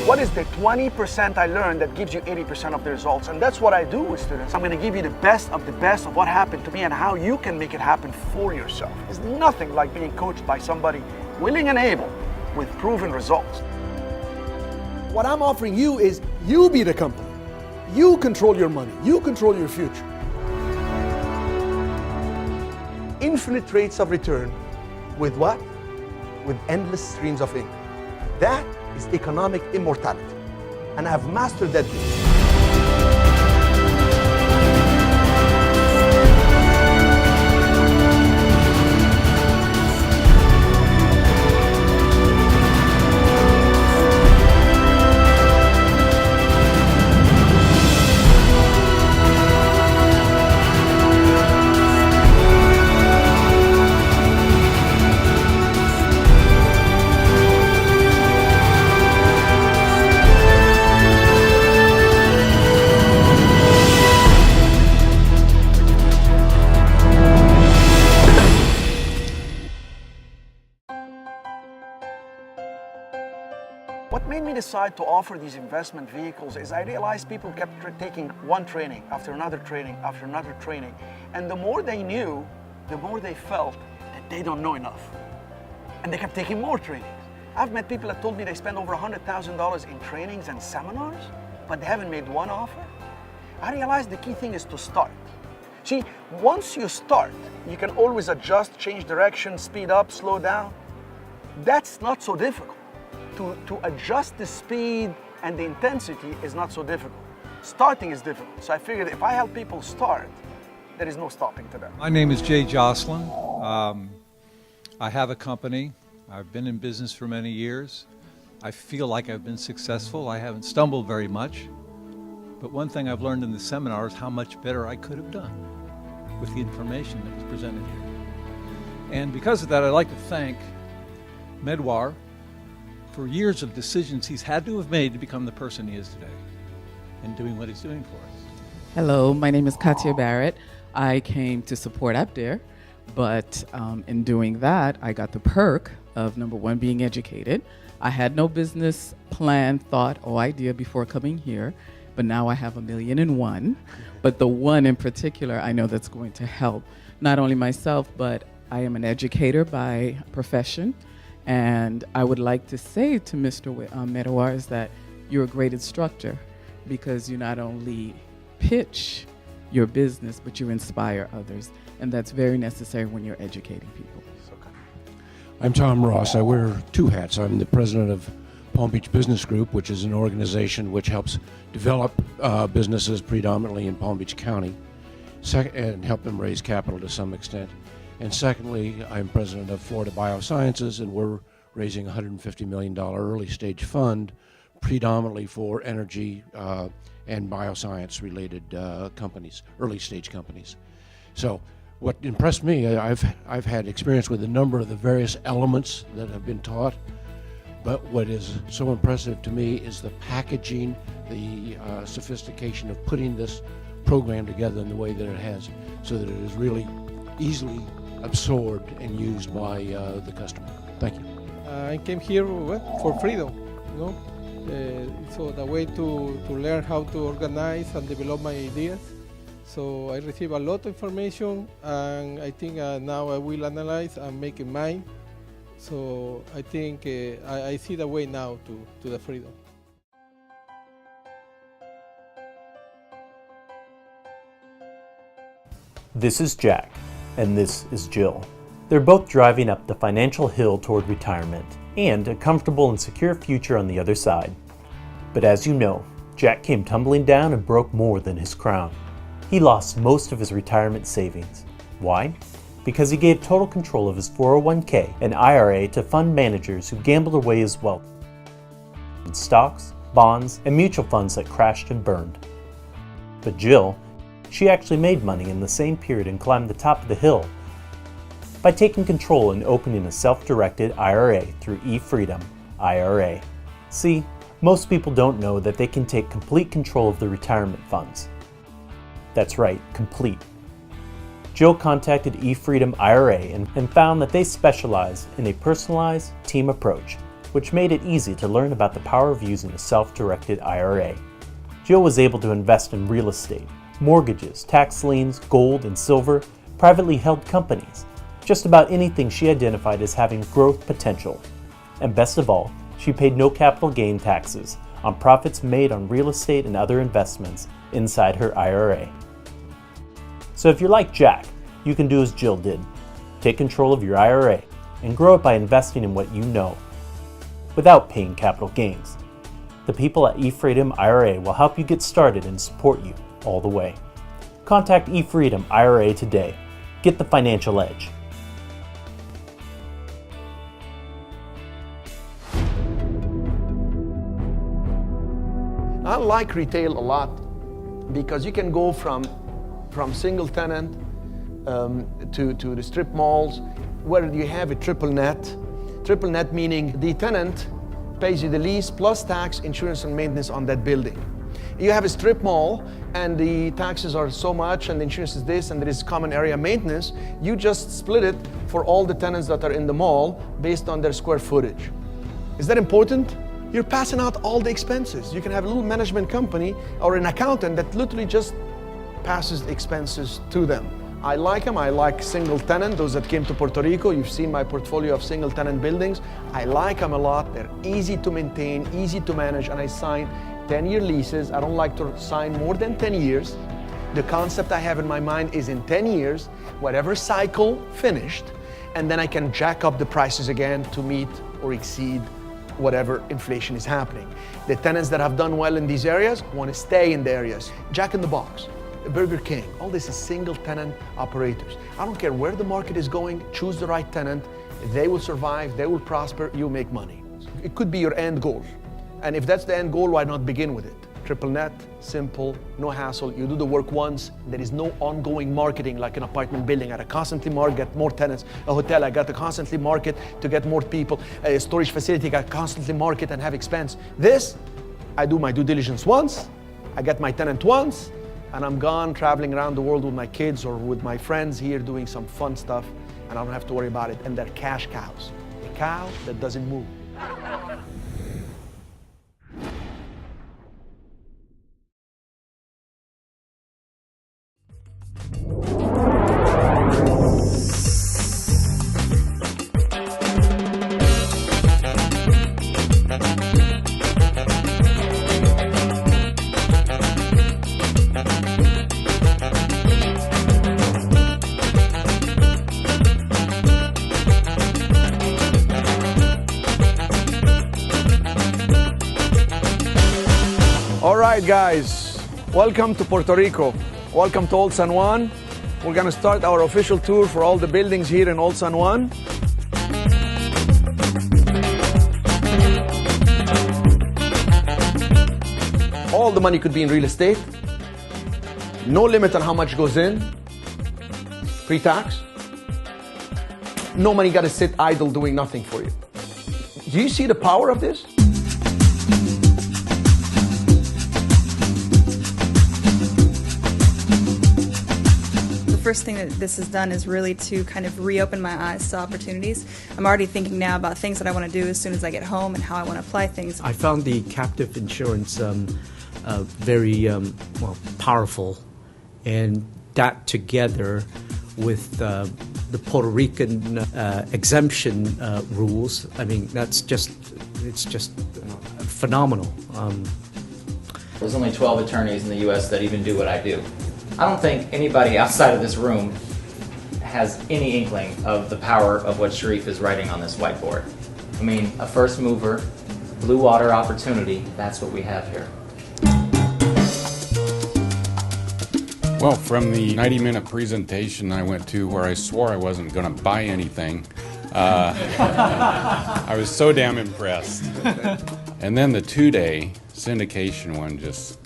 What is the 20% I learned that gives you 80% of the results? And that's what I do with students. I'm gonna give you the best of what happened to me and how you can make it happen for yourself. There's nothing like being coached by somebody willing and able with proven results. What I'm offering you is you be the company. You control your money. You control your future. Infinite rates of return with what? With endless streams of income. That is economic immortality. And I've mastered that game. What made me decide to offer these investment vehicles is I realized people kept taking one training after another training after another training. And the more they knew, the more they felt that they don't know enough. And they kept taking more trainings. I've met people that told me they spend over $100,000 in trainings and seminars, but they haven't made one offer. I realized the key thing is to start. See, once you start, you can always adjust, change direction, speed up, slow down. That's not so difficult. To adjust the speed and the intensity is not so difficult. Starting is difficult. So I figured if I help people start, there is no stopping to them. My name is Jay Jocelyn. I have a company. I've been in business for many years. I feel like I've been successful. I haven't stumbled very much. But one thing I've learned in the seminar is how much better I could have done with the information that was presented here. And because of that, I'd like to thank Medwar for years of decisions he's had to have made to become the person he is today and doing what he's doing for us. Hello, my name is Katia Barrett. I came to support Abdir, but in doing that, I got the perk of, number one, being educated. I had no business plan, thought, or idea before coming here, but now I have 1,000,001. But the one in particular, I know that's going to help not only myself, but I am an educator by profession. And I would like to say to Mr. Medawar is that you're a great instructor because you not only pitch your business, but you inspire others. And that's very necessary when you're educating people. I'm Tom Ross. I wear two hats. I'm the president of Palm Beach Business Group, which is an organization which helps develop businesses predominantly in Palm Beach County and help them raise capital to some extent. And secondly, I'm president of Florida Biosciences, and we're raising a $150 million early stage fund predominantly for energy and bioscience related companies, early stage companies. So what impressed me, I've had experience with a number of the various elements that have been taught, but what is so impressive to me is the packaging, the sophistication of putting this program together in the way that it has, so that it is really easily absorbed and used by the customer. Thank you. I came here for freedom, you know. So the way to learn how to organize and develop my ideas. So I receive a lot of information, and I think now I will analyze and make it mine. So I think I see the way now to the freedom. This is Jack, and this is Jill. They're both driving up the financial hill toward retirement and a comfortable and secure future on the other side. But as you know, Jack came tumbling down and broke more than his crown. He lost most of his retirement savings. Why? Because he gave total control of his 401k and IRA to fund managers who gambled away his wealth in stocks, bonds, and mutual funds that crashed and burned. But Jill, she actually made money in the same period and climbed the top of the hill by taking control and opening a self-directed IRA through eFreedom IRA. See, most people don't know that they can take complete control of their retirement funds. That's right, complete. Jill contacted eFreedom IRA and found that they specialize in a personalized team approach which made it easy to learn about the power of using a self-directed IRA. Jill was able to invest in real estate, mortgages, tax liens, gold and silver, privately held companies, just about anything she identified as having growth potential. And best of all, she paid no capital gain taxes on profits made on real estate and other investments inside her IRA. So if you're like Jack, you can do as Jill did. Take control of your IRA and grow it by investing in what you know, without paying capital gains. The people at eFreedom IRA will help you get started and support you all the way. Contact eFreedom IRA today. Get the financial edge. I like retail a lot because you can go from single tenant to the strip malls where you have a triple net. Triple net meaning the tenant pays you the lease plus tax, insurance and maintenance on that building. You have a strip mall and the taxes are so much and the insurance is this and there is common area maintenance. You just split it for all the tenants that are in the mall based on their square footage. Is that important? You're passing out all the expenses. You can have a little management company or an accountant that literally just passes the expenses to them. I like them. I like single tenant, those that came to Puerto Rico. You've seen my portfolio of single tenant buildings. I like them a lot. They're easy to maintain, easy to manage, and I sign 10-year leases. I don't like to sign more than 10 years. The concept I have in my mind is in 10 years, whatever cycle finished, and then I can jack up the prices again to meet or exceed whatever inflation is happening. The tenants that have done well in these areas want to stay in the areas. Jack in the Box, Burger King, all this is single tenant operators. I don't care where the market is going, choose the right tenant. They will survive, they will prosper, you make money. It could be your end goal. And if that's the end goal, why not begin with it? Triple net, simple, no hassle. You do the work once. There is no ongoing marketing like an apartment building. I gotta constantly market, get more tenants. A hotel, I got to constantly market to get more people. A storage facility, I got to constantly market and have expense. This, I do my due diligence once, I get my tenant once, and I'm gone traveling around the world with my kids or with my friends here doing some fun stuff, and I don't have to worry about it. And they're cash cows. A cow that doesn't move. All right, guys, welcome to Puerto Rico. Welcome to Old San Juan. We're gonna start our official tour for all the buildings here in Old San Juan. All the money could be in real estate. No limit on how much goes in, pre-tax. No money gotta sit idle doing nothing for you. Do you see the power of this? The first thing that this has done is really to kind of reopen my eyes to opportunities. I'm already thinking now about things that I want to do as soon as I get home and how I want to apply things. I found the captive insurance very powerful, and that together with the Puerto Rican exemption rules, I mean, it's just phenomenal. There's only 12 attorneys in the U.S. that even do what I do. I don't think anybody outside of this room has any inkling of the power of what Sharif is writing on this whiteboard. I mean, a first mover, blue water opportunity, that's what we have here. Well, from the 90-minute presentation I went to where I swore I wasn't going to buy anything, I was so damn impressed. And then the 2-day syndication one just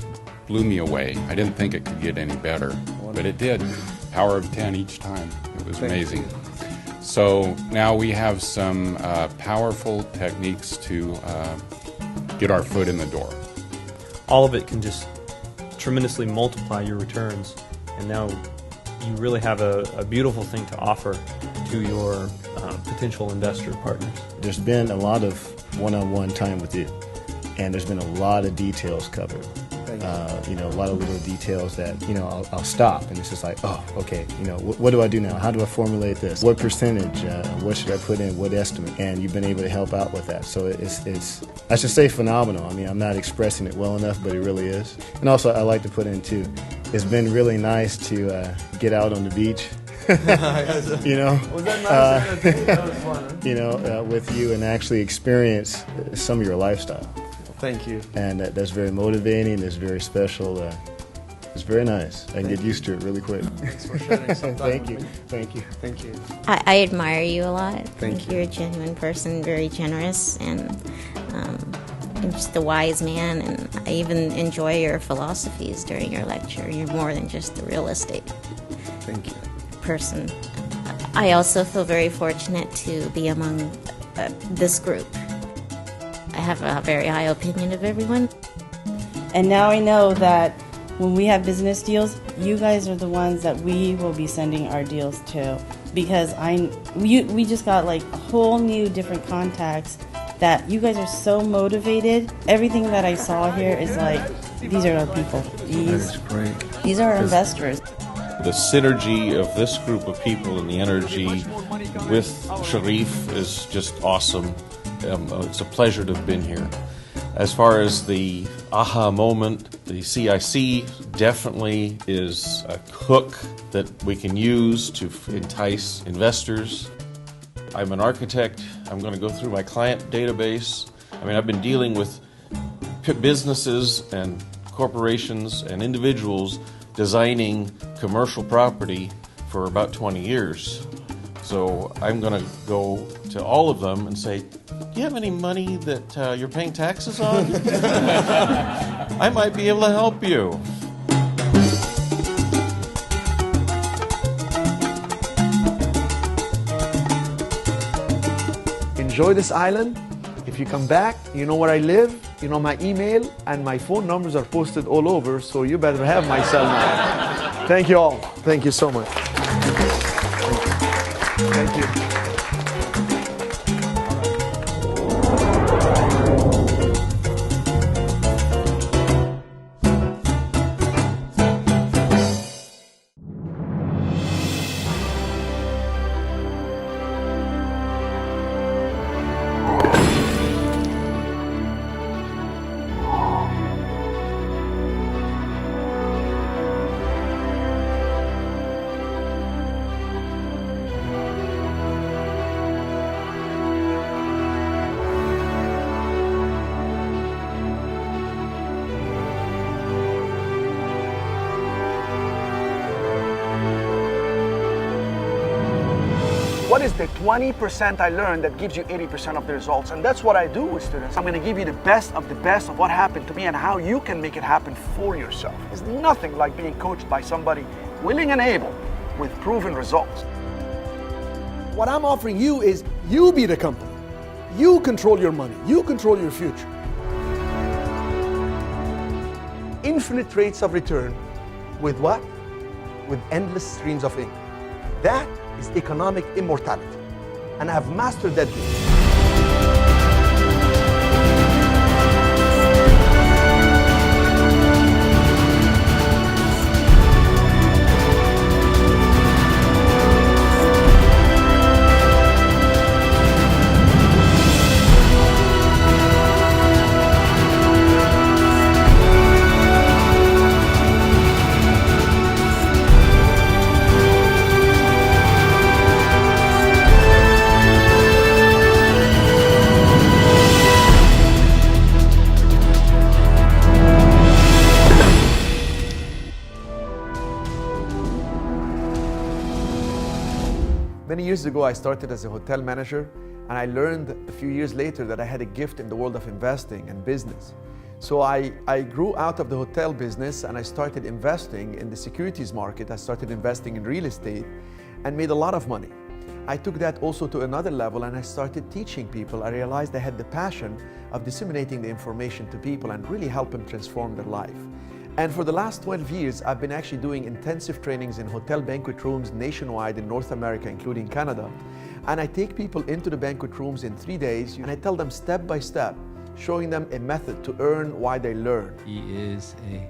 blew me away. I didn't think it could get any better, but it did. Power of 10 each time. It was amazing. So now we have some powerful techniques to get our foot in the door. All of it can just tremendously multiply your returns, and now you really have a beautiful thing to offer to to your potential investor partners? There's been a lot of one-on-one time with you, and there's been a lot of details covered. A lot of little details that, I'll stop and it's just like, oh, okay, what do I do now? How do I formulate this? What percentage? What should I put in? What estimate? And you've been able to help out with that. So it's I should say phenomenal. I mean, I'm not expressing it well enough, but it really is. And also, I like to put in too, it's been really nice to get out on the beach. Was that nice? That was fun. With you and actually experience some of your lifestyle. Thank you. And that's very motivating. It's very special. It's very nice. I can get used to it really quick. Thanks for sharing some time Thank you. with me. Thank you. Thank you. I admire you a lot. Thank you. You're a genuine person, very generous, and you're just a wise man. And I even enjoy your philosophies during your lecture. You're more than just a real estate Thank you. person. I also feel very fortunate to be among this group. I have a very high opinion of everyone. And now I know that when we have business deals, you guys are the ones that we will be sending our deals to, because we just got like a whole new different contacts that you guys are so motivated. Everything that I saw here is like, these are our people. These are our investors. The synergy of this group of people and the energy with Sharif is just awesome. It's a pleasure to have been here. As far as the aha moment, the CIC definitely is a hook that we can use to entice investors. I'm an architect. I'm going to go through my client database. I mean, I've been dealing with businesses and corporations and individuals designing commercial property for about 20 years. So I'm going to go to all of them and say, do you have any money that you're paying taxes on? I might be able to help you. Enjoy this island. If you come back, you know where I live, you know my email, and my phone numbers are posted all over, so you better have my cell number. Thank you all. Thank you so much. Thank you. What is the 20% I learned that gives you 80% of the results? And that's what I do with students. I'm going to give you the best of what happened to me and how you can make it happen for yourself. It's nothing like being coached by somebody willing and able with proven results. What I'm offering you is you be the company. You control your money. You control your future. Infinite rates of return with what? With endless streams of income. That is economic immortality. And I have mastered that game. Many years ago, I started as a hotel manager, and I learned a few years later that I had a gift in the world of investing and business. So I grew out of the hotel business and I started investing in the securities market. I started investing in real estate and made a lot of money. I took that also to another level and I started teaching people. I realized I had the passion of disseminating the information to people and really help them transform their life. And for the last 12 years, I've been actually doing intensive trainings in hotel banquet rooms nationwide in North America, including Canada. And I take people into the banquet rooms in 3 days, and I tell them step by step, showing them a method to earn why they learn. He is a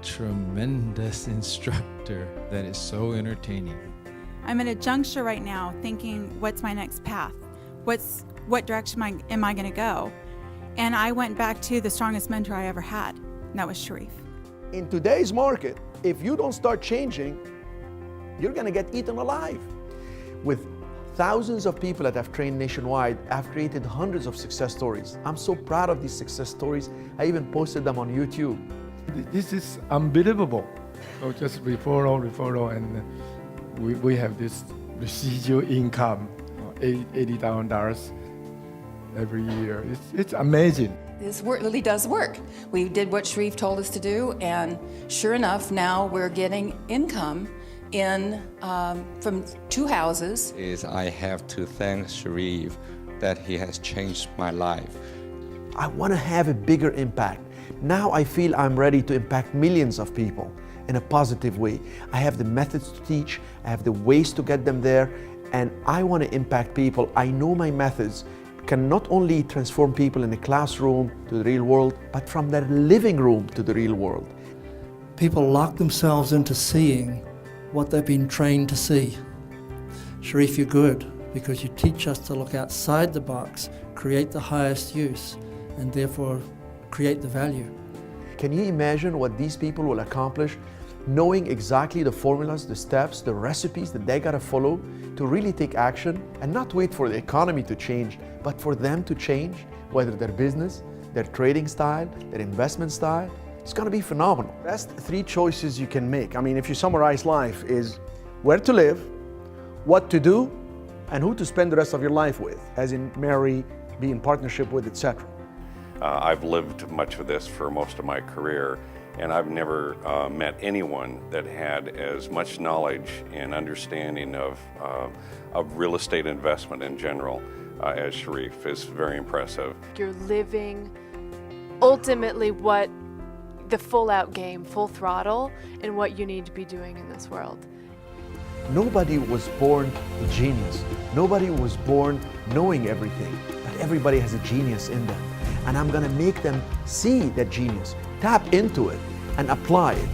tremendous instructor that is so entertaining. I'm at a juncture right now thinking, what's my next path? What direction am I going to go? And I went back to the strongest mentor I ever had, and that was Sharif. In today's market, if you don't start changing, you're going to get eaten alive. With thousands of people that I've trained nationwide, I've created hundreds of success stories. I'm so proud of these success stories. I even posted them on YouTube. This is unbelievable. So just referral, and we have this residual income, $80,000 every year. It's amazing. This work really does work. We did what Sharif told us to do, and sure enough, now we're getting income in from 2 houses. I have to thank Sharif that he has changed my life. I want to have a bigger impact. Now I feel I'm ready to impact millions of people in a positive way. I have the methods to teach, I have the ways to get them there, and I want to impact people. I know my methods can not only transform people in a classroom to the real world, but from their living room to the real world. People lock themselves into seeing what they've been trained to see. Sharif, you're good because you teach us to look outside the box, create the highest use, and therefore create the value. Can you imagine what these people will accomplish, knowing exactly the formulas, the steps, the recipes that they gotta follow to really take action and not wait for the economy to change, but for them to change, whether their business, their trading style, their investment style. It's gonna be phenomenal. Best 3 choices you can make. I mean, if you summarize life, is where to live, what to do, and who to spend the rest of your life with, as in marry, be in partnership with, etc. I've lived much of this for most of my career, and I've never met anyone that had as much knowledge and understanding of real estate investment in general as Sharif. Is very impressive. You're living ultimately what the full out game, full throttle, and what you need to be doing in this world. Nobody was born a genius. Nobody was born knowing everything, but everybody has a genius in them. And I'm gonna make them see that genius, tap into it, and apply it.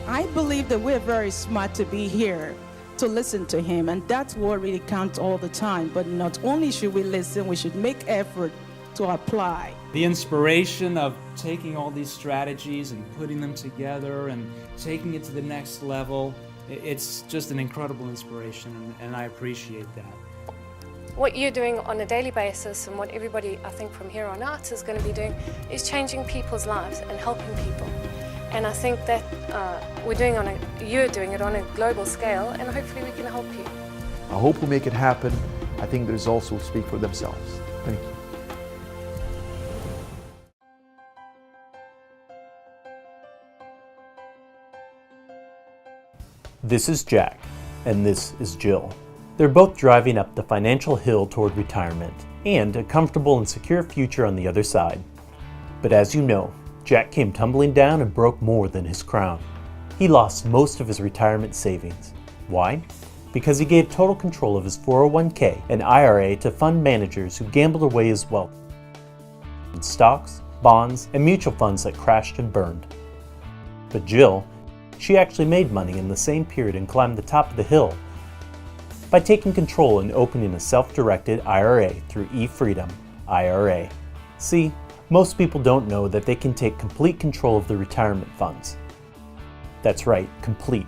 I believe that we're very smart to be here to listen to him, and that's what really counts all the time. But not only should we listen, we should make effort to apply. The inspiration of taking all these strategies and putting them together and taking it to the next level, it's just an incredible inspiration, and I appreciate that. What you're doing on a daily basis and what everybody, I think, from here on out is going to be doing is changing people's lives and helping people. And I think that you're doing it on a global scale, and hopefully we can help you. I hope we make it happen. I think the results will speak for themselves. Thank you. This is Jack, and this is Jill. They're both driving up the financial hill toward retirement and a comfortable and secure future on the other side. But as you know, Jack came tumbling down and broke more than his crown. He lost most of his retirement savings. Why? Because he gave total control of his 401k and IRA to fund managers who gambled away his wealth in stocks, bonds, and mutual funds that crashed and burned. But Jill, she actually made money in the same period and climbed the top of the hill by taking control and opening a self-directed IRA through eFreedom IRA. See, most people don't know that they can take complete control of the retirement funds. That's right, complete.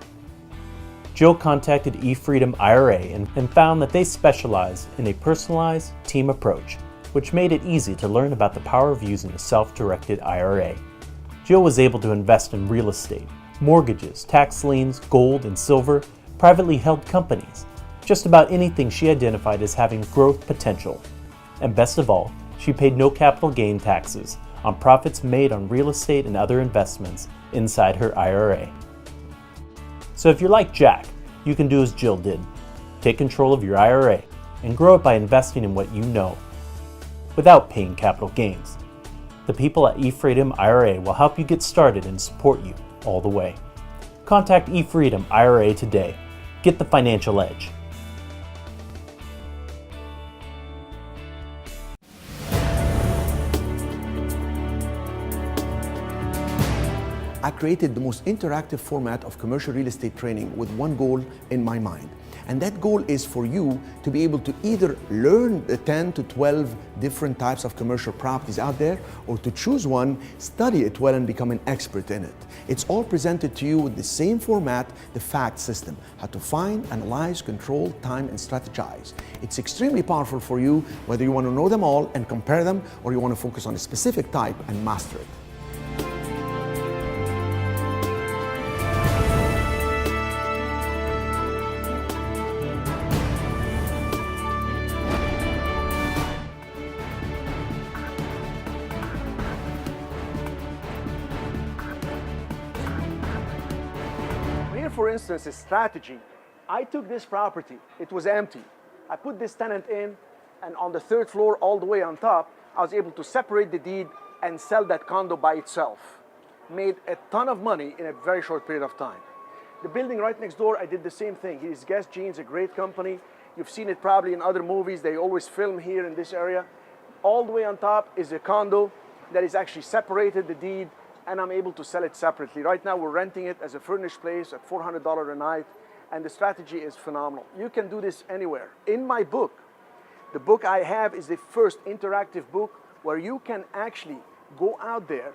Jill contacted eFreedom IRA and found that they specialize in a personalized team approach, which made it easy to learn about the power of using a self-directed IRA. Jill was able to invest in real estate, mortgages, tax liens, gold and silver, privately held companies, just about anything she identified as having growth potential. And best of all, she paid no capital gain taxes on profits made on real estate and other investments inside her IRA. So if you're like Jack, you can do as Jill did. Take control of your IRA and grow it by investing in what you know, without paying capital gains. The people at eFreedom IRA will help you get started and support you all the way. Contact eFreedom IRA today. Get the financial edge. I created the most interactive format of commercial real estate training with one goal in my mind. And that goal is for you to be able to either learn the 10 to 12 different types of commercial properties out there, or to choose one, study it well, and become an expert in it. It's all presented to you with the same format, the FACT system: how to find, analyze, control, time, and strategize. It's extremely powerful for you, whether you want to know them all and compare them, or you want to focus on a specific type and master it. For instance, a strategy. I took this property, it was empty. I put this tenant in, and on the third floor, all the way on top, I was able to separate the deed and sell that condo by itself. Made a ton of money in a very short period of time. The building right next door, I did the same thing. Here's Guess Jeans, a great company. You've seen it probably in other movies. They always film here in this area. All the way on top is a condo that is actually separated, the deed, and I'm able to sell it separately. Right now, we're renting it as a furnished place at $400 a night, and the strategy is phenomenal. You can do this anywhere. In my book, the book I have is the first interactive book where you can actually go out there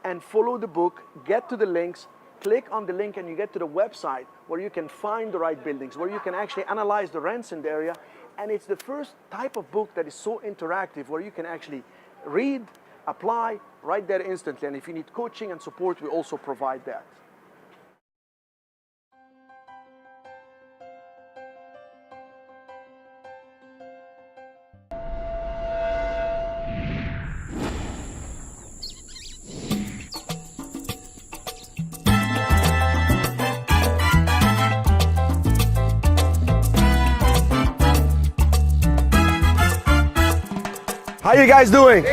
and follow the book, get to the links, click on the link, and you get to the website where you can find the right buildings, where you can actually analyze the rents in the area. And it's the first type of book that is so interactive, where you can actually read, apply right there instantly. And if you need coaching and support, we also provide that. How you guys doing?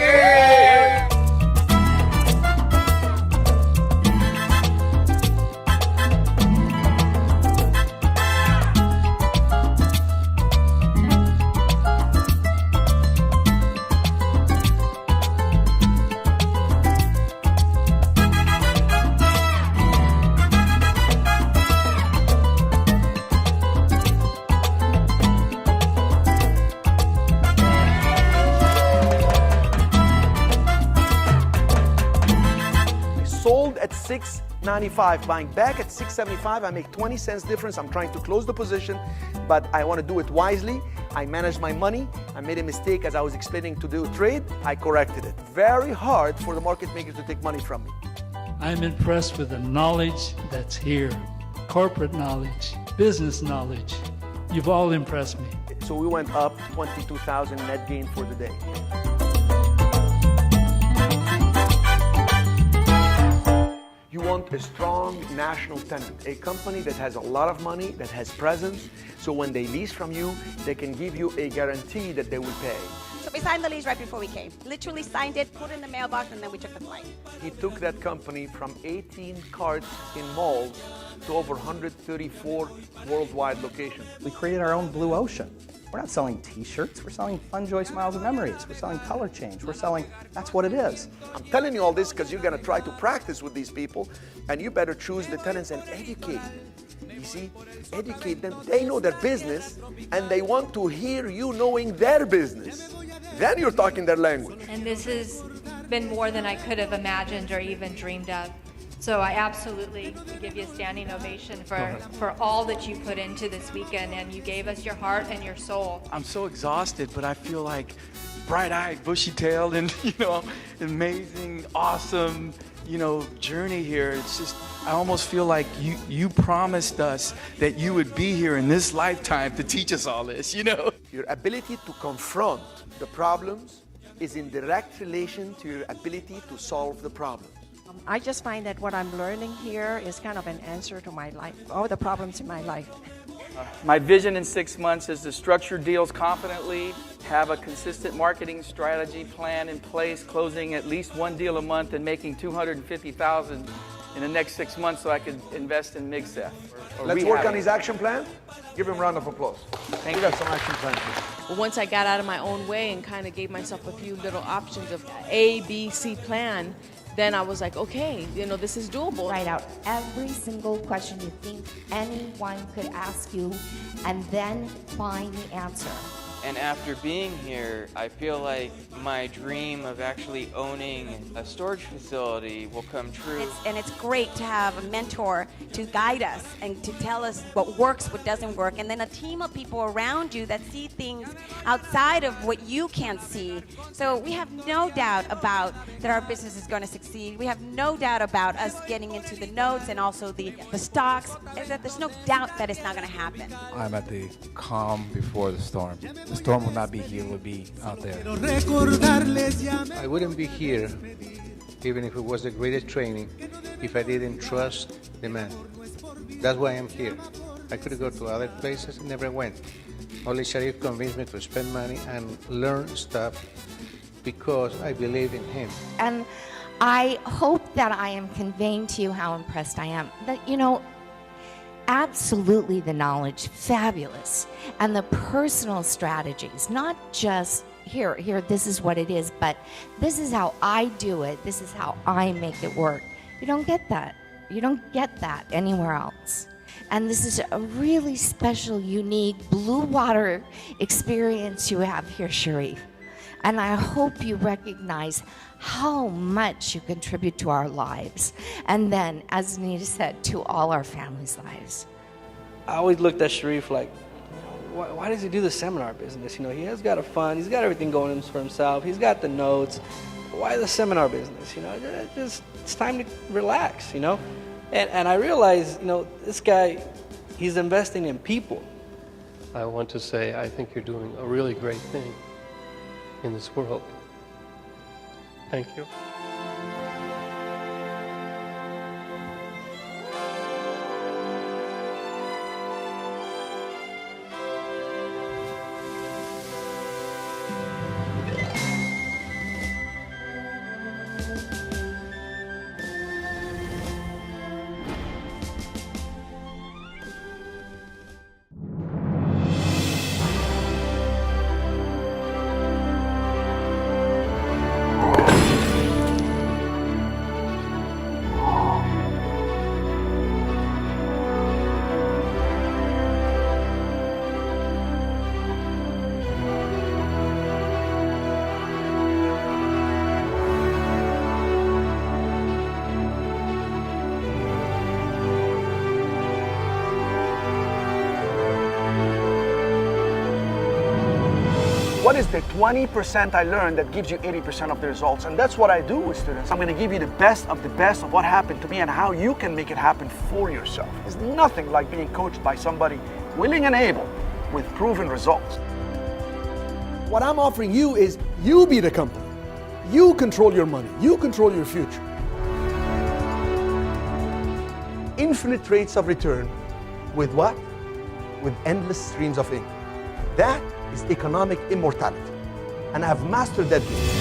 Sold at $6.95, buying back at $6.75. I make 20 cents difference. I'm trying to close the position, but I want to do it wisely. I manage my money. I made a mistake as I was explaining to do a trade. I corrected it. Very hard for the market maker to take money from me. I'm impressed with the knowledge that's here. Corporate knowledge, business knowledge. You've all impressed me. So we went up 22,000 net gain for the day. You want a strong national tenant, a company that has a lot of money, that has presence, so when they lease from you, they can give you a guarantee that they will pay. So we signed the lease right before we came. Literally signed it, put it in the mailbox, and then we took the flight. He took that company from 18 carts in malls to over 134 worldwide locations. We created our own blue ocean. We're not selling t-shirts, we're selling Fun Joy Smiles and Memories. We're selling color change, we're selling, that's what it is. I'm telling you all this because you're gonna try to practice with these people, and you better choose the tenants and educate. You see, educate them. They know their business, and they want to hear you knowing their business. Then you're talking their language. And this has been more than I could have imagined or even dreamed of. So I absolutely give you a standing ovation for all that you put into this weekend, and you gave us your heart and your soul. I'm so exhausted, but I feel like bright-eyed, bushy-tailed, and amazing, awesome, journey here. It's just, I almost feel like you promised us that you would be here in this lifetime to teach us all this, Your ability to confront the problems is in direct relation to your ability to solve the problem. I just find that what I'm learning here is kind of an answer to my life, all the problems in my life. My vision in 6 months is to structure deals confidently, have a consistent marketing strategy plan in place, closing at least one deal a month and making $250,000 in the next 6 months so I could invest in MIGSEF. Let's work on his action plan. Give him a round of applause. Thank you. you. Got some action plan. Well, once I got out of my own way and kind of gave myself a few little options of A, B, C plan, then I was like, okay, this is doable. Write out every single question you think anyone could ask you, and then find the answer. And after being here, I feel like my dream of actually owning a storage facility will come true. It's great to have a mentor to guide us and to tell us what works, what doesn't work, and then a team of people around you that see things outside of what you can't see. So we have no doubt about that our business is going to succeed. We have no doubt about us getting into the notes and also the stocks. There's no doubt that it's not going to happen. I'm at the calm before the storm. The storm will not be here, it will be out there. I wouldn't be here, even if it was the greatest training, if I didn't trust the man. That's why I'm here. I could go to other places and never went. Only Sharif convinced me to spend money and learn stuff because I believe in him. And I hope that I am conveying to you how impressed I am. That, absolutely the knowledge, fabulous. And the personal strategies, not just here, this is what it is, but this is how I do it. This is how I make it work. You don't get that. You don't get that anywhere else. And this is a really special, unique blue water experience you have here, Sharif. And I hope you recognize how much you contribute to our lives. And then, as Anita said, to all our families' lives. I always looked at Sharif like, why does he do the seminar business? He has got a fund, he's got everything going for himself, he's got the notes. Why the seminar business? It's time to relax, And I realized, this guy, he's investing in people. I want to say I think you're doing a really great thing in this world. Thank you. What is the 20% I learned that gives you 80% of the results? And that's what I do with students. I'm going to give you the best of what happened to me and how you can make it happen for yourself. It's nothing like being coached by somebody willing and able with proven results. What I'm offering you is you be the company. You control your money. You control your future. Infinite rates of return with what? With endless streams of income. That is economic immortality. And I've mastered that game.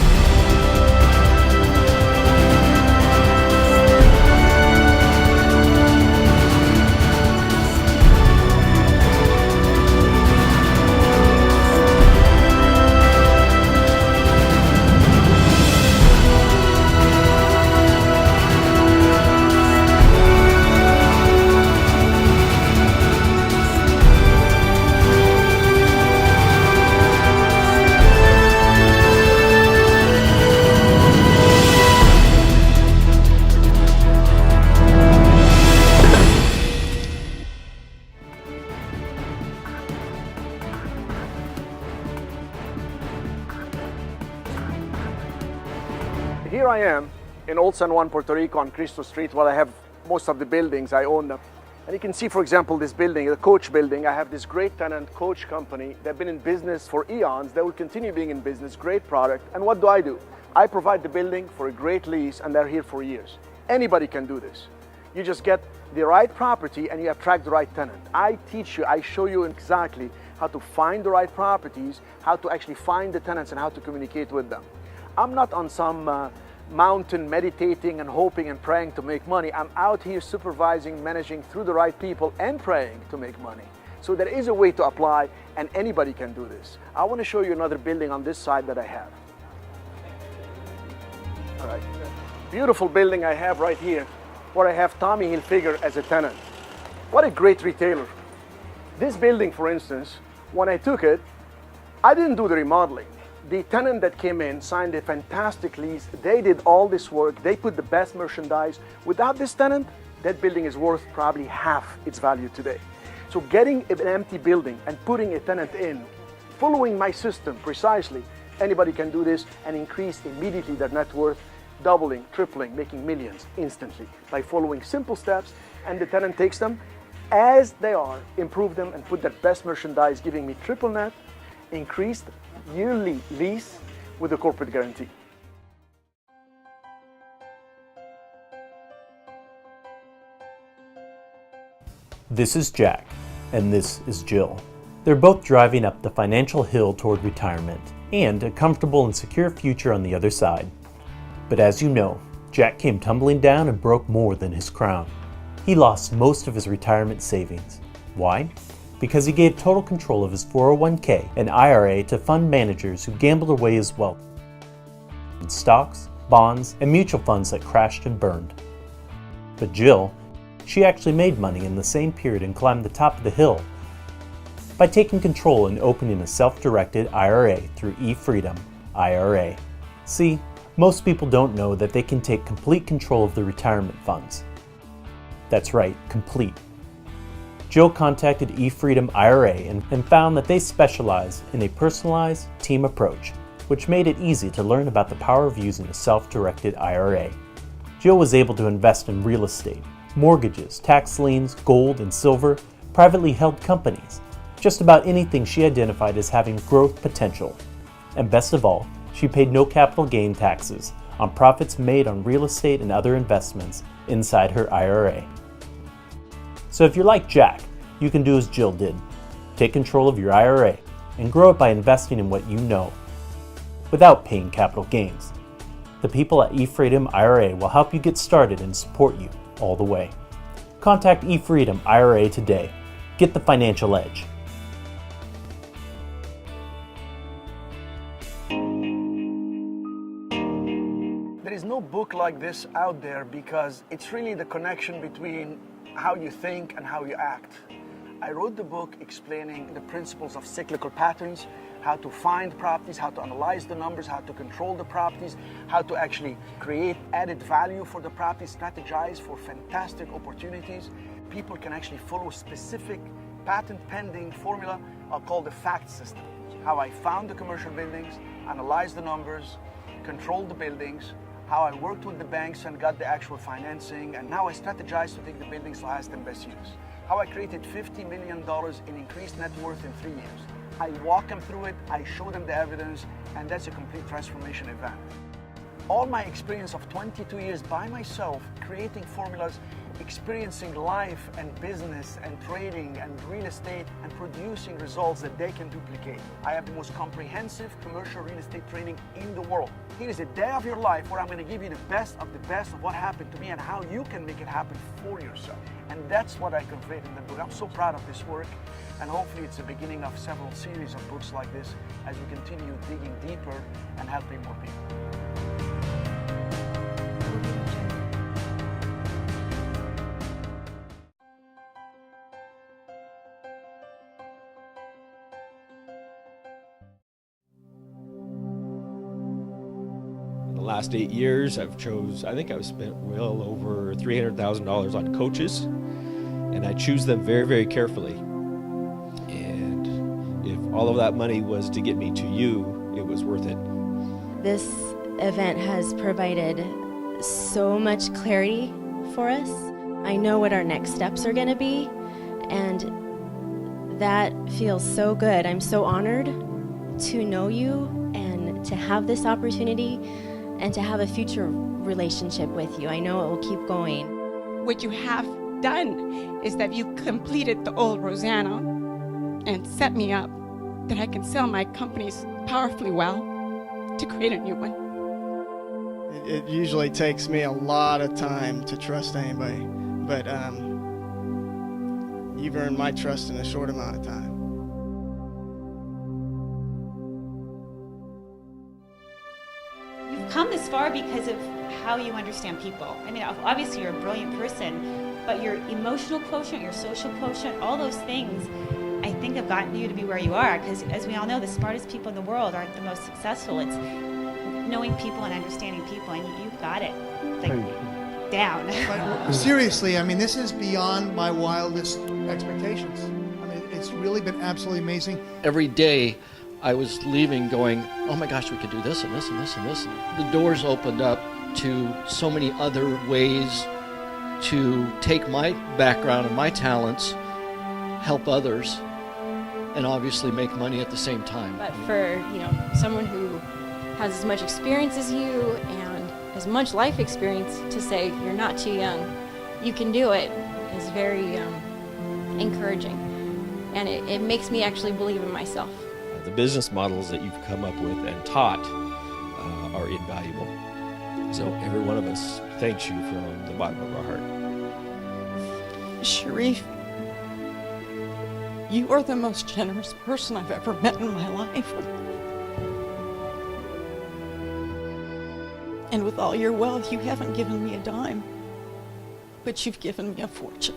Here I am in Old San Juan, Puerto Rico on Cristo Street, where I have most of the buildings, I own them. And you can see, for example, this building, the Coach building. I have this great tenant, Coach Company. They've been in business for eons. They will continue being in business, great product. And what do? I provide the building for a great lease, and they're here for years. Anybody can do this. You just get the right property and you attract the right tenant. I teach you, I show you exactly how to find the right properties, how to actually find the tenants and how to communicate with them. I'm not on some mountain meditating and hoping and praying to make money. I'm out here supervising, managing through the right people and praying to make money. So there is a way to apply and anybody can do this. I want to show you another building on this side that I have. All right, beautiful building I have right here where I have Tommy Hilfiger as a tenant. What a great retailer. This building, for instance, when I took it, I didn't do the remodeling. The tenant that came in signed a fantastic lease. They did all this work. They put the best merchandise. Without this tenant, that building is worth probably half its value today. So getting an empty building and putting a tenant in, following my system precisely, anybody can do this and increase immediately their net worth, doubling, tripling, making millions instantly by following simple steps, and the tenant takes them as they are, improve them and put their best merchandise, giving me triple net, increased yearly lease with a corporate guarantee. This is Jack, and this is Jill. They're both driving up the financial hill toward retirement and a comfortable and secure future on the other side. But as you know, Jack came tumbling down and broke more than his crown. He lost most of his retirement savings. Why? Because he gave total control of his 401k and IRA to fund managers who gambled away his wealth in stocks, bonds, and mutual funds that crashed and burned. But Jill, she actually made money in the same period and climbed the top of the hill by taking control and opening a self-directed IRA through eFreedom IRA. See, most people don't know that they can take complete control of their retirement funds. That's right, complete. Jill contacted eFreedom IRA and found that they specialize in a personalized team approach, which made it easy to learn about the power of using a self-directed IRA. Jill was able to invest in real estate, mortgages, tax liens, gold and silver, privately held companies, just about anything she identified as having growth potential. And best of all, she paid no capital gain taxes on profits made on real estate and other investments inside her IRA. So if you're like Jack, you can do as Jill did. Take control of your IRA and grow it by investing in what you know, without paying capital gains. The people at eFreedom IRA will help you get started and support you all the way. Contact eFreedom IRA today. Get the financial edge. There is no book like this out there because it's really the connection between how you think and how you act. I wrote the book explaining the principles of cyclical patterns, how to find properties, how to analyze the numbers, how to control the properties, how to actually create added value for the properties, strategize for fantastic opportunities. People can actually follow specific patent pending formula called the FACT system. How I found the commercial buildings, analyzed the numbers, controlled the buildings, how I worked with the banks and got the actual financing, and how I strategized to take the buildings to highest and best use. How I created $50 million in increased net worth in 3 years. I walk them through it, I show them the evidence, and that's a complete transformation event. All my experience of 22 years by myself, creating formulas, experiencing life and business and trading and real estate and producing results that they can duplicate. I have the most comprehensive commercial real estate training in the world. Here is a day of your life where I'm going to give you the best of what happened to me and how you can make it happen for yourself. And that's what I conveyed in the book. I'm so proud of this work, and hopefully it's the beginning of several series of books like this as we continue digging deeper and helping more people. The last 8 years, I think I've spent well over $300,000 on coaches, and I choose them very, very carefully. And if all of that money was to get me to you, it was worth it. This event has provided so much clarity for us. I know what our next steps are going to be, and that feels so good. I'm so honored to know you and to have this opportunity and to have a future relationship with you. I know it will keep going. what you have done is that you completed the old Rosanna and set me up that I can sell my companies powerfully well to create a new one. It usually takes me a lot of time to trust anybody, but you've earned my trust in a short amount of time. You've come this far because of how you understand people. I mean, obviously you're a brilliant person, but your emotional quotient, your social quotient, all those things, I think have gotten you to be where you are, because as we all know, the smartest people in the world aren't the most successful. It's knowing people and understanding people, and you've got it, like, down. But seriously, I mean, this is beyond my wildest expectations. I mean, it's really been absolutely amazing. Every day I was leaving going, oh my gosh, we could do this and this and this and this. The doors opened up to so many other ways to take my background and my talents, help others, and obviously make money at the same time. But for, someone who has as much experience as you and as much life experience to say you're not too young, you can do it, is very encouraging. And it makes me actually believe in myself. The business models that you've come up with and taught are invaluable. So every one of us thanks you from the bottom of our heart. Sharif, you are the most generous person I've ever met in my life. And with all your wealth, you haven't given me a dime, but you've given me a fortune.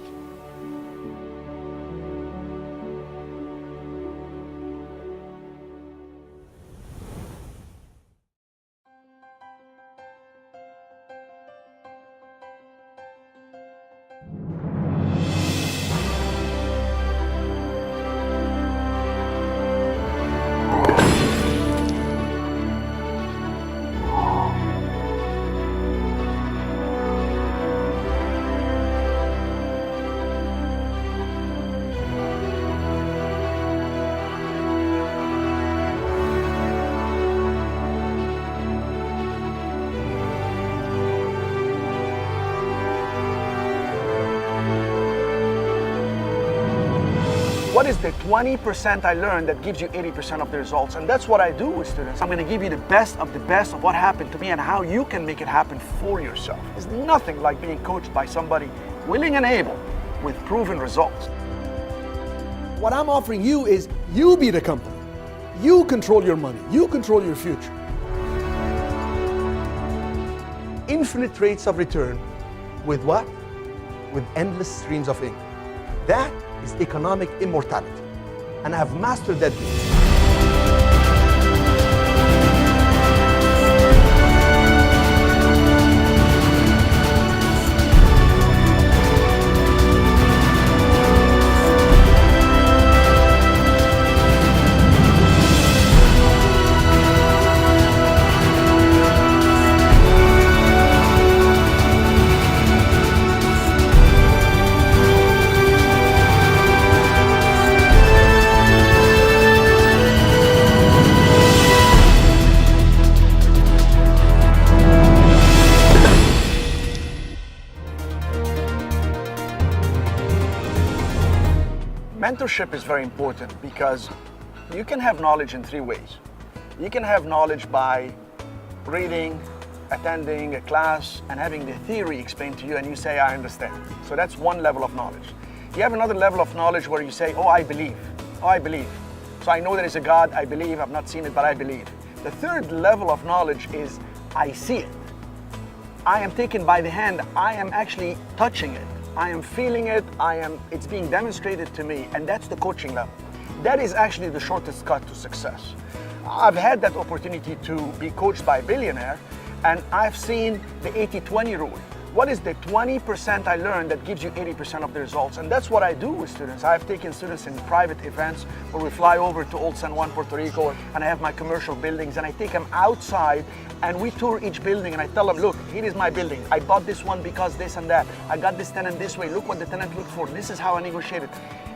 What is the 20% I learned that gives you 80% of the results? And that's what I do with students. I'm gonna give you the best of what happened to me and how you can make it happen for yourself. There's nothing like being coached by somebody willing and able with proven results. What I'm offering you is you be the company. You control your money. You control your future. Infinite rates of return with what? With endless streams of income. That is economic immortality. And I have mastered that game. Mentorship is very important because you can have knowledge in three ways. You can have knowledge by reading, attending a class, and having the theory explained to you, and you say, I understand. So that's one level of knowledge. You have another level of knowledge where you say, oh, I believe. Oh, I believe. So I know there is a God, I believe, I've not seen it, but I believe. The third level of knowledge is, I see it. I am taken by the hand, I am actually touching it. I am feeling it, it's being demonstrated to me, and that's the coaching level. That is actually the shortest cut to success. I've had that opportunity to be coached by a billionaire, and I've seen the 80-20 rule. What is the 20% I learned that gives you 80% of the results? And that's what I do with students. I've taken students in private events where we fly over to Old San Juan, Puerto Rico, and I have my commercial buildings, and I take them outside and we tour each building, and I tell them, look, here is my building. I bought this one because this and that. I got this tenant this way. Look what the tenant looked for. This is how I negotiated.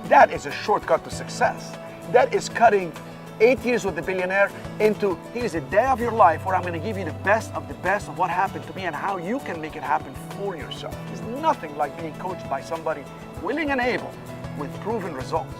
That is a shortcut to success. That is cutting 8 years with the billionaire into here's a day of your life where I'm going to give you the best of what happened to me and how you can make it happen for yourself. There's nothing like being coached by somebody willing and able with proven results.